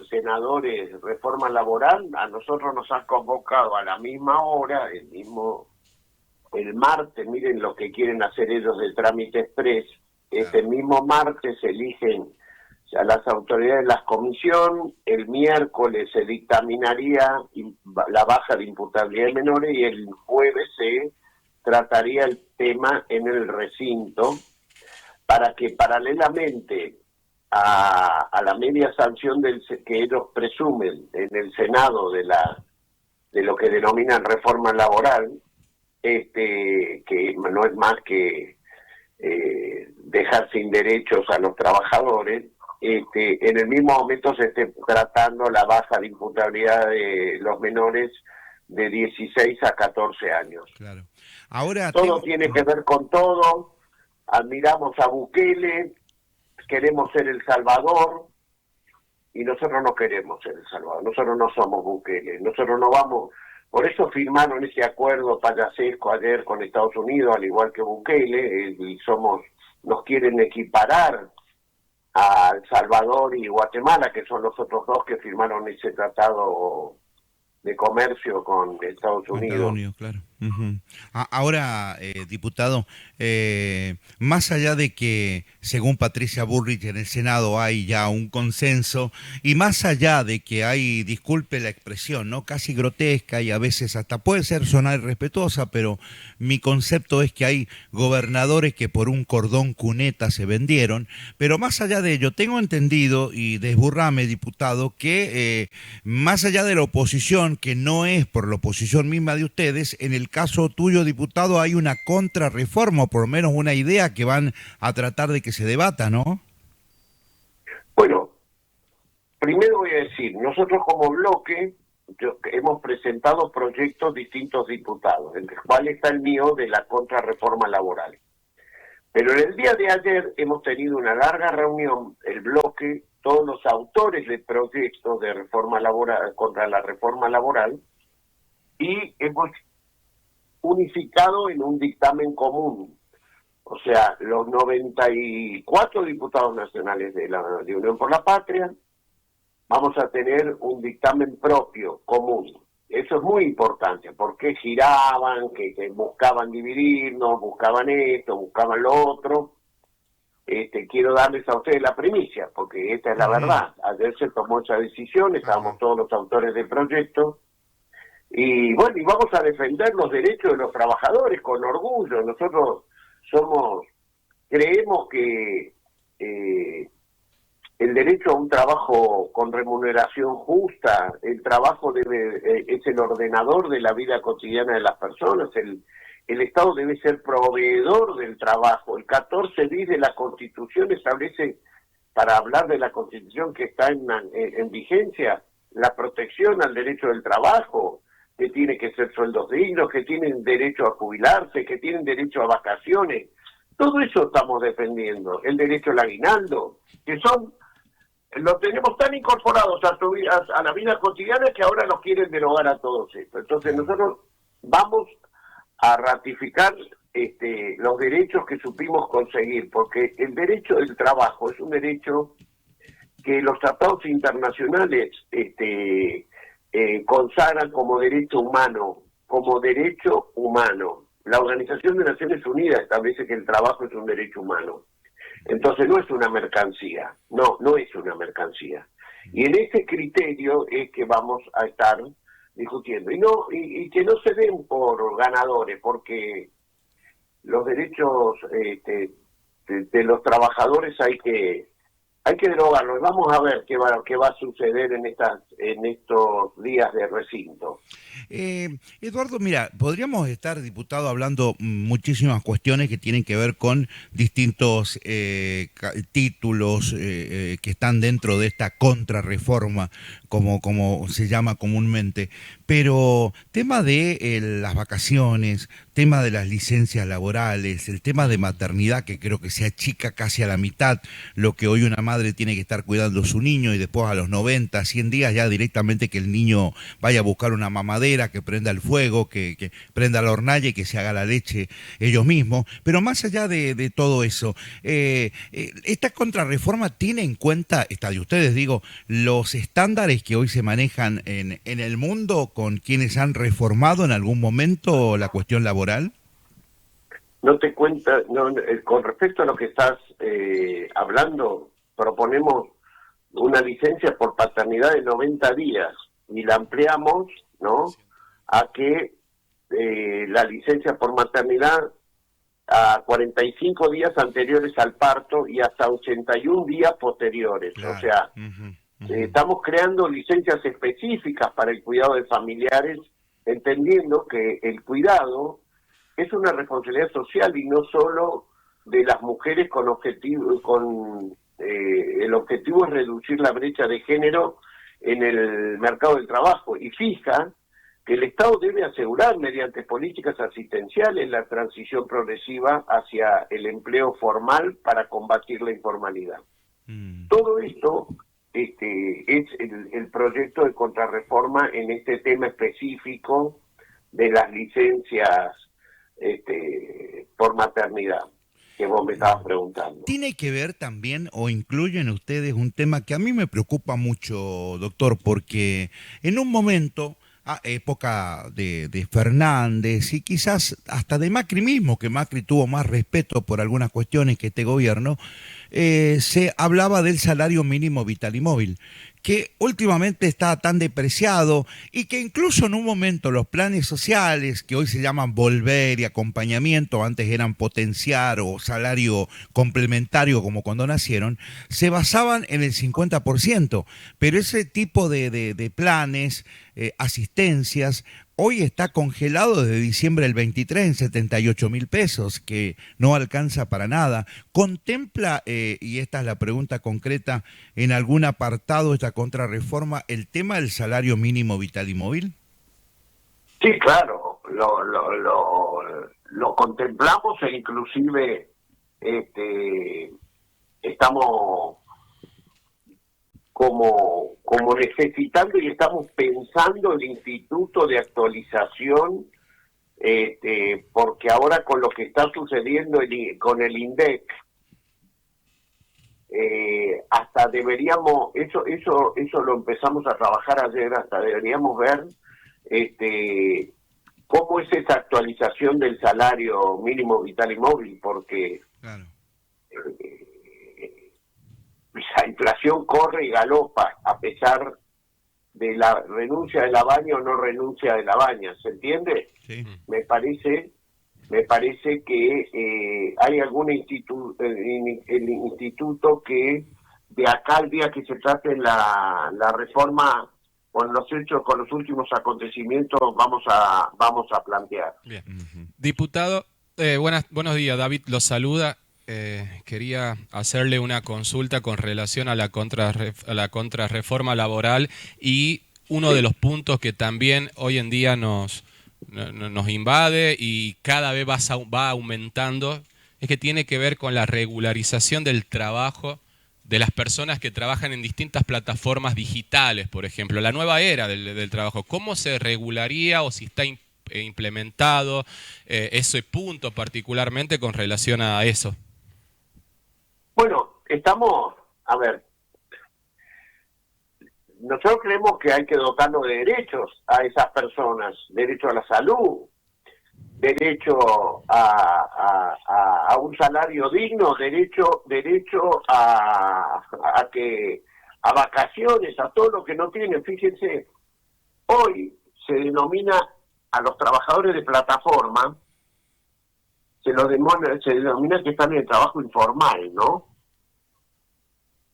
senadores reforma laboral, a nosotros nos han convocado a la misma hora, el martes, miren lo que quieren hacer ellos de trámite express, este mismo martes eligen a las autoridades de la comisión, el miércoles se dictaminaría la baja de imputabilidad de menores y el jueves se trataría el tema en el recinto para que paralelamente a la media sanción que ellos presumen en el Senado de lo que denominan reforma laboral, que no es más que dejar sin derechos a los trabajadores, en el mismo momento se esté tratando la baja de imputabilidad de los menores de 16 a 14 años. Claro. Ahora todo tiene que ver con todo. Admiramos a Bukele, queremos ser El Salvador, y nosotros no queremos ser El Salvador, nosotros no somos Bukele, nosotros no vamos. Por eso firmaron ese acuerdo payasesco ayer con Estados Unidos, al igual que Bukele, y nos quieren equiparar a El Salvador y Guatemala, que son los otros dos que firmaron ese tratado de comercio con Estados Unidos. Claro. Ahora, diputado, más allá de que, según Patricia Bullrich, en el Senado hay ya un consenso, y más allá de que hay, disculpe la expresión, ¿no?, casi grotesca y a veces hasta puede sonar irrespetuosa, pero mi concepto es que hay gobernadores que por un cordón cuneta se vendieron, pero más allá de ello, tengo entendido, y desburrame, diputado, que más allá de la oposición, que no es por la oposición misma de ustedes, en el caso tuyo, diputado, hay una contrarreforma, o por lo menos una idea que van a tratar de que se debata, ¿no? Bueno, primero voy a decir, nosotros como bloque hemos presentado proyectos distintos diputados, entre los cuales está el mío de la contrarreforma laboral. Pero en el día de ayer hemos tenido una larga reunión, el bloque, todos los autores de proyectos de reforma laboral, contra la reforma laboral, y hemos unificado en un dictamen común. O sea, los 94 diputados nacionales de Unión por la Patria vamos a tener un dictamen propio, común. Eso es muy importante, porque giraban, que buscaban dividirnos, buscaban esto, buscaban lo otro. Quiero darles a ustedes la primicia, porque esta es la verdad. Ayer se tomó esa decisión, estábamos todos los autores del proyecto, y bueno, y vamos a defender los derechos de los trabajadores con orgullo. Nosotros creemos que el derecho a un trabajo con remuneración justa, el trabajo es el ordenador de la vida cotidiana de las personas, el Estado debe ser proveedor del trabajo. El 14 bis de la Constitución establece, para hablar de la Constitución que está en vigencia, la protección al derecho del trabajo, que tiene que ser sueldos dignos, que tienen derecho a jubilarse, que tienen derecho a vacaciones. Todo eso estamos defendiendo. El derecho al aguinaldo, que lo tenemos tan incorporados a la vida cotidiana que ahora nos quieren derogar a todos esto. Entonces nosotros vamos a ratificar los derechos que supimos conseguir, porque el derecho del trabajo es un derecho que los tratados internacionales consagran como derecho humano, La Organización de Naciones Unidas establece que el trabajo es un derecho humano. Entonces no es una mercancía, no es una mercancía. Y en ese criterio es que vamos a estar discutiendo. Y que no se den por ganadores, porque los derechos de los trabajadores hay que derogarlos. Vamos a ver qué va a suceder en estos días de recinto. Eduardo, mira, podríamos estar, diputado, hablando muchísimas cuestiones que tienen que ver con distintos títulos que están dentro de esta contrarreforma, como se llama comúnmente. Pero tema de las vacaciones, tema de las licencias laborales, el tema de maternidad, que creo que se achica casi a la mitad lo que hoy una madre tiene que estar cuidando a su niño y después a los 90, 100 días ya directamente que el niño vaya a buscar una mamadera, que prenda el fuego, que prenda la hornalla y que se haga la leche ellos mismos. Pero más allá de todo eso, esta contrarreforma tiene en cuenta, esta de ustedes digo, los estándares que hoy se manejan en el mundo con quienes han reformado en algún momento la cuestión laboral. No te cuenta, no, con respecto a lo que estás hablando, proponemos una licencia por paternidad de 90 días y la ampliamos, ¿no?, a que la licencia por maternidad a 45 días anteriores al parto y hasta 81 días posteriores. Claro. O sea, estamos creando licencias específicas para el cuidado de familiares, entendiendo que el cuidado es una responsabilidad social y no solo de las mujeres con el objetivo es reducir la brecha de género en el mercado del trabajo, y fija que el Estado debe asegurar mediante políticas asistenciales la transición progresiva hacia el empleo formal para combatir la informalidad. Todo esto es el proyecto de contrarreforma en este tema específico de las licencias por maternidad que vos me estabas preguntando. ¿Tiene que ver también o incluyen ustedes un tema que a mí me preocupa mucho, doctor? Porque en un momento, época de Fernández y quizás hasta de Macri mismo, que Macri tuvo más respeto por algunas cuestiones que este gobierno, se hablaba del salario mínimo vital y móvil, que últimamente está tan depreciado y que incluso en un momento los planes sociales, que hoy se llaman volver y acompañamiento, antes eran potenciar o salario complementario como cuando nacieron, se basaban en el 50%, pero ese tipo de planes, asistencias, hoy está congelado desde diciembre del 23 en 78.000 pesos, que no alcanza para nada. ¿Contempla, y esta es la pregunta concreta, en algún apartado esta contrarreforma, el tema del salario mínimo vital y móvil? Sí, claro, lo contemplamos e inclusive estamos como necesitando y estamos pensando el instituto de actualización, porque ahora con lo que está sucediendo con el INDEC, hasta deberíamos, eso lo empezamos a trabajar ayer, hasta deberíamos ver cómo es esa actualización del salario mínimo vital y móvil, porque claro, la inflación corre y galopa, a pesar de la renuncia de la Baña o no renuncia de la Baña, ¿se entiende? Sí. Me parece que hay algún el instituto que de acá al día que se trate la reforma con los hechos, con los últimos acontecimientos, vamos a plantear. Bien. Diputado, buenos días, David los saluda. Quería hacerle una consulta con relación a la contrarreforma laboral y uno de los puntos que también hoy en día nos invade y cada vez va aumentando es que tiene que ver con la regularización del trabajo de las personas que trabajan en distintas plataformas digitales, por ejemplo, la nueva era del trabajo. ¿Cómo se regularía o si está implementado ese punto particularmente con relación a eso? Bueno, nosotros creemos que hay que dotarnos de derechos a esas personas, derecho a la salud, derecho a un salario digno, derecho a vacaciones, a todo lo que no tienen. Fíjense, hoy se denomina a los trabajadores de plataforma, se denomina que están en el trabajo informal, ¿no?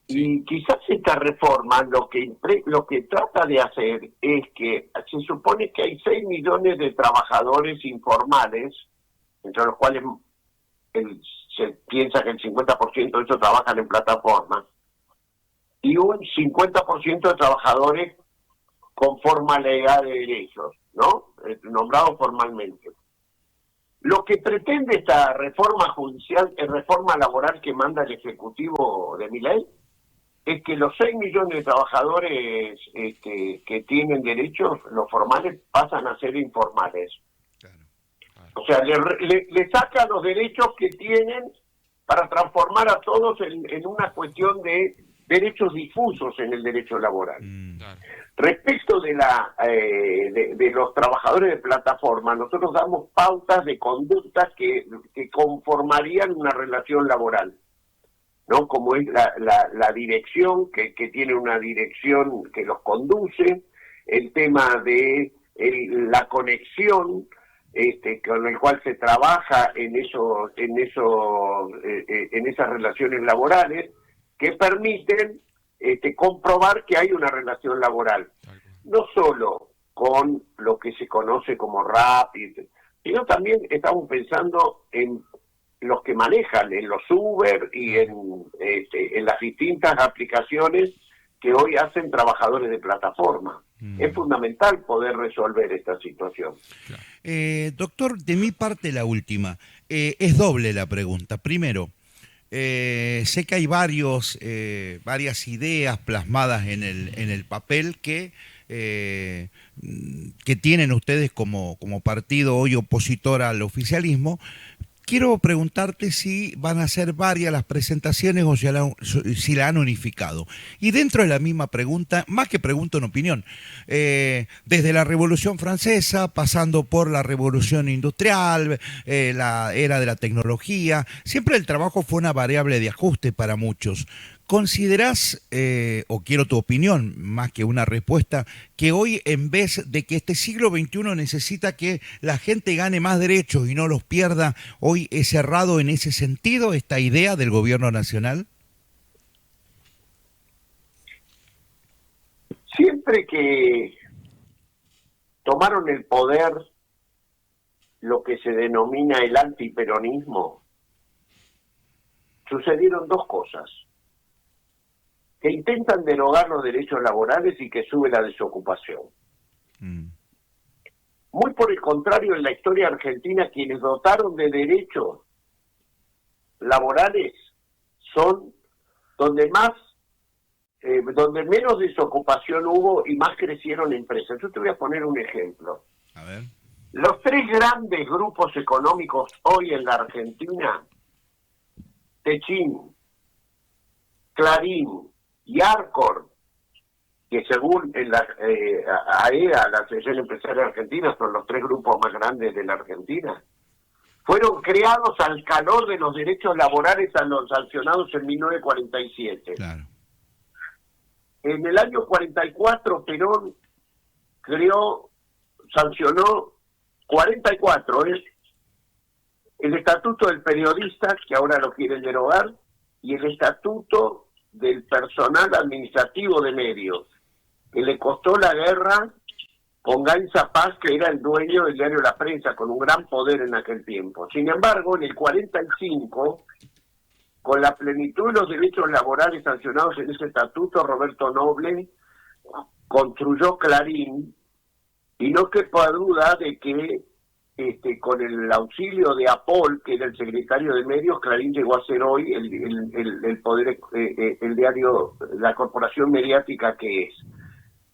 Y quizás esta reforma lo que trata de hacer es que se supone que hay 6 millones de trabajadores informales, entre los cuales se piensa que el 50% de ellos trabajan en plataformas, y un 50% de trabajadores conforme a la edad de derechos, ¿no? Nombrado formalmente. Lo que pretende esta reforma judicial, reforma laboral que manda el Ejecutivo de Milei, es que los 6 millones de trabajadores que tienen derechos, los formales, pasan a ser informales. Claro, claro. O sea, le saca los derechos que tienen para transformar a todos en una cuestión de derechos difusos en el derecho laboral. Claro. Respecto de de los trabajadores de plataforma, nosotros damos pautas de conductas que conformarían una relación laboral, ¿no? Como es la dirección, que tiene una dirección que los conduce, el tema de la conexión con el cual se trabaja en esas relaciones laborales que permiten comprobar que hay una relación laboral, no solo con lo que se conoce como RAP, sino también estamos pensando en los que manejan, en los Uber y en las distintas aplicaciones que hoy hacen trabajadores de plataforma. Es fundamental poder resolver esta situación. Doctor, de mi parte la última. Es doble la pregunta. Primero, sé que hay varias ideas plasmadas en el papel que tienen ustedes como partido hoy opositor al oficialismo. Quiero preguntarte si van a ser varias las presentaciones o si la han unificado. Y dentro de la misma pregunta, más que pregunta una opinión, desde la Revolución Francesa, pasando por la Revolución Industrial, la era de la tecnología, siempre el trabajo fue una variable de ajuste para muchos. ¿Considerás, o quiero tu opinión, más que una respuesta, que hoy en vez de que este siglo XXI necesita que la gente gane más derechos y no los pierda, hoy es errado en ese sentido esta idea del gobierno nacional? Siempre que tomaron el poder lo que se denomina el antiperonismo, sucedieron dos cosas: que intentan derogar los derechos laborales y que sube la desocupación. Muy por el contrario, en la historia argentina, quienes dotaron de derechos laborales son donde menos desocupación hubo y más crecieron empresas. Yo te voy a poner un ejemplo. A ver. Los 3 grandes grupos económicos hoy en la Argentina, Techin, Clarín y Arcor, que según la AEA, la Asociación Empresaria Argentina, son los 3 grupos más grandes de la Argentina, fueron creados al calor de los derechos laborales a los sancionados en 1947. Claro. En el año 44, Perón sancionó 44, el Estatuto del Periodista, que ahora lo quieren derogar, y el Estatuto del Personal Administrativo de Medios, que le costó la guerra con Gainza Paz, que era el dueño del diario La Prensa, con un gran poder en aquel tiempo. Sin embargo, en el 45, con la plenitud de los derechos laborales sancionados en ese estatuto, Roberto Noble construyó Clarín, y no quepa duda de que con el auxilio de Apol, que era el secretario de Medios, Clarín llegó a ser hoy el poder, el diario, la corporación mediática que es.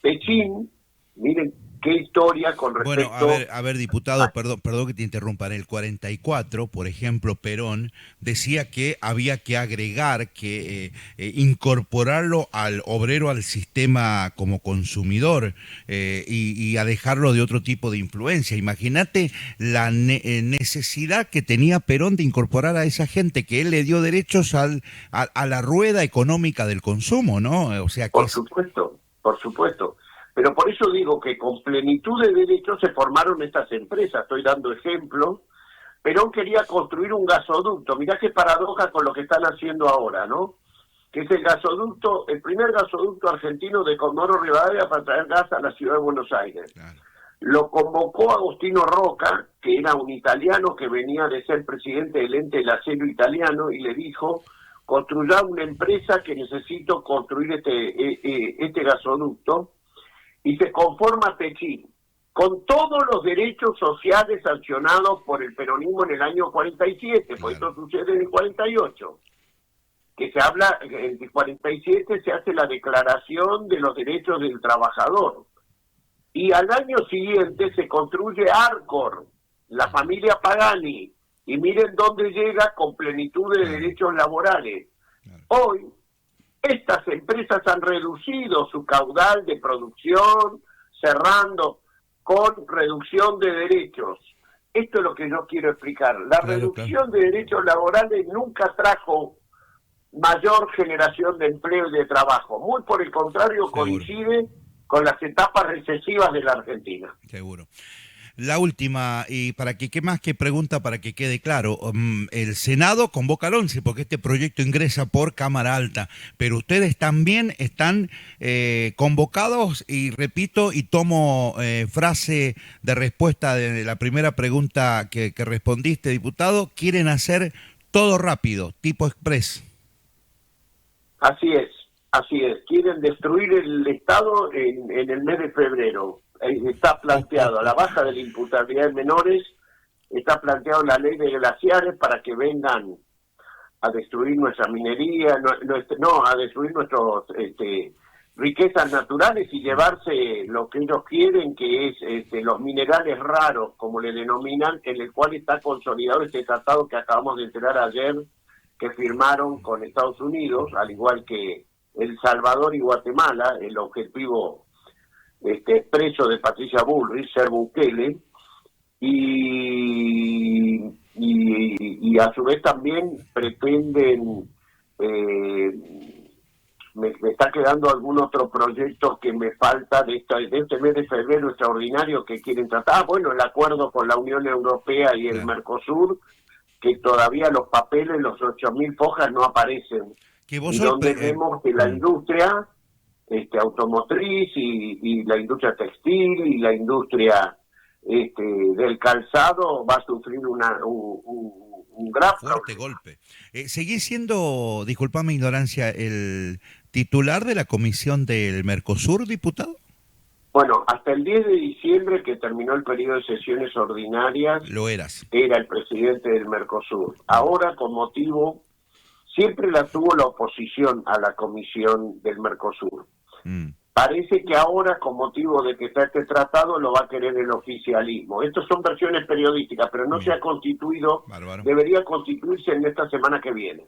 Techin, miren qué historia con respecto... Bueno, a ver, diputado, perdón que te interrumpa. En el 44, por ejemplo, Perón decía que había que agregar, que incorporarlo al obrero al sistema como consumidor y alejarlo de otro tipo de influencia. Imagínate la necesidad que tenía Perón de incorporar a esa gente, que él le dio derechos a la rueda económica del consumo, ¿no? O sea que por supuesto. Pero por eso digo que con plenitud de derechos se formaron estas empresas. Estoy dando ejemplos. Perón quería construir un gasoducto. Mirá qué paradoja con lo que están haciendo ahora, ¿no? Que es el primer gasoducto argentino de Comodoro Rivadavia para traer gas a la ciudad de Buenos Aires. Claro. Lo convocó Agostino Roca, que era un italiano que venía de ser presidente del ente del acero italiano, y le dijo: construyá una empresa que necesito construir este gasoducto. y se conforma Techín, con todos los derechos sociales sancionados por el peronismo en el año 47, pues esto sucede en el 48, que se habla, en el 47 se hace la declaración de los derechos del trabajador, y al año siguiente se construye Arcor, la familia Pagani, y miren dónde llega con plenitud de derechos laborales. Hoy, estas empresas han reducido su caudal de producción, cerrando con reducción de derechos. Esto es lo que yo quiero explicar. La reducción de derechos laborales nunca trajo mayor generación de empleo y de trabajo. Muy por el contrario, coincide con las etapas recesivas de la Argentina. Seguro. La última, y para que qué más que pregunta para que quede claro, el Senado convoca al 11 porque este proyecto ingresa por Cámara Alta, pero ustedes también están convocados, y repito y tomo frase de respuesta de la primera pregunta que respondiste, diputado, quieren hacer todo rápido, tipo express. Así es. Quieren destruir el Estado en el mes de febrero. Está planteado la baja de la imputabilidad de menores, está planteado la ley de glaciares para que vengan a destruir nuestra minería, a destruir nuestras riquezas naturales y llevarse lo que ellos quieren, que es los minerales raros, como le denominan, en el cual está consolidado este tratado que acabamos de enterar ayer, que firmaron con Estados Unidos, al igual que El Salvador y Guatemala. El objetivo expreso de Patricia Bullrich, ser Bukele, y a su vez también pretenden, me está quedando algún otro proyecto que me falta de este mes de febrero extraordinario que quieren tratar. Bueno, el acuerdo con la Unión Europea y el Mercosur, que todavía los papeles, los 8.000 fojas no aparecen, y donde vemos que la industria automotriz y la industria textil y la industria del calzado va a sufrir un gran fuerte golpe. ¿Seguís siendo, disculpame mi ignorancia, el titular de la comisión del Mercosur, diputado? Bueno, hasta el 10 de diciembre, que terminó el periodo de sesiones ordinarias, lo eras. Era el presidente del Mercosur. Ahora, con motivo, siempre la tuvo la oposición a la comisión del Mercosur. Parece que ahora, con motivo de que está este tratado, lo va a querer el oficialismo. Estas son versiones periodísticas, pero no se ha constituido. Bárbaro. Debería constituirse en esta semana que viene.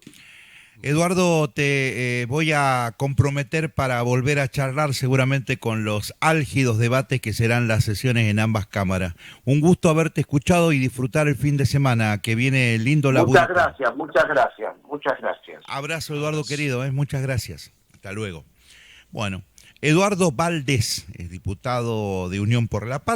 Eduardo, te voy a comprometer para volver a charlar seguramente con los álgidos debates que serán las sesiones en ambas cámaras. Un gusto haberte escuchado y disfrutar el fin de semana, que viene lindo la vuelta. Muchas gracias. Abrazo, Eduardo querido, muchas gracias. Hasta luego. Bueno, Eduardo Valdés es diputado de Unión por la Patria.